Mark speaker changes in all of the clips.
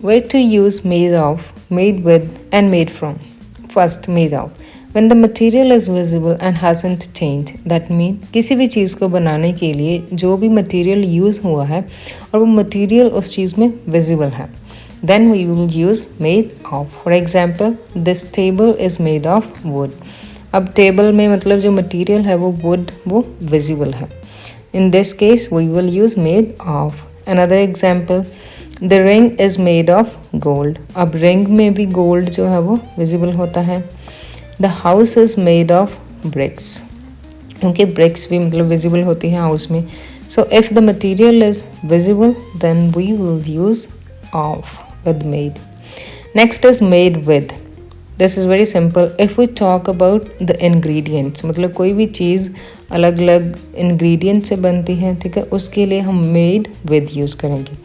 Speaker 1: Where to use made of, made with, and made from. First, made of. When the material is visible and hasn't changed, that mean किसी भी चीज़ को बनाने के लिए जो भी मटेरियल यूज़ हुआ है और वो मटेरियल उस चीज़ में विजिबल है, then we will use made of. For example, this table is made of wood. अब टेबल में मतलब जो मटेरियल है वो wood, वो विजिबल है. In this case, we will use made of. Another example, the ring is made of gold. अब ring में भी gold जो है वो visible होता है. The house is made of bricks. क्योंकि bricks भी मतलब visible होती है house में. So if the material is visible, then we will use of with made. Next is made with. This is very simple. If we talk about the ingredients, मतलब कोई भी चीज़ अलग अलग ingredient से बनती है, ठीक है, उसके लिए हम made with यूज़ करेंगे.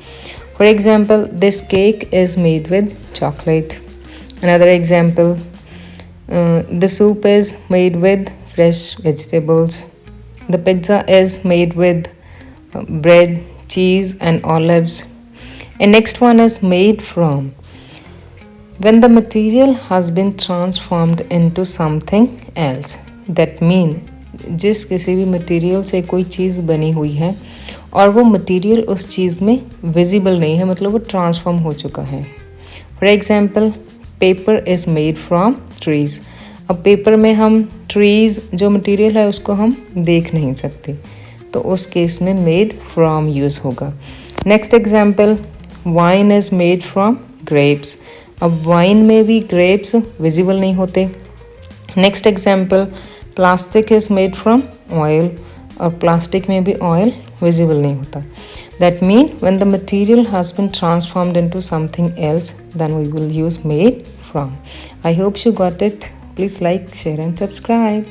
Speaker 1: For example, this cake is made with chocolate. Another example, the soup is made with fresh vegetables. The pizza is made with bread, cheese, and olives. And next one is made from. When the material has been transformed into something else, that mean जिस किसी भी material से कोई चीज़ बनी हुई है और वो मटेरियल उस चीज़ में विजिबल नहीं है, मतलब वो ट्रांसफॉर्म हो चुका है. For example, paper is made from trees. अब पेपर में हम ट्रीज़ जो मटेरियल है उसको हम देख नहीं सकते, तो उस केस में मेड फ्रॉम यूज़ होगा. Next example, wine is made from grapes. अब वाइन में भी ग्रेप्स विजिबल नहीं होते. Next example, plastic is made from oil. और प्लास्टिक में भी ऑयल विजिबल नहीं होता. That mean when the material has been transformed into something else, then we will use made from. I hope you got it. Please like, share and subscribe.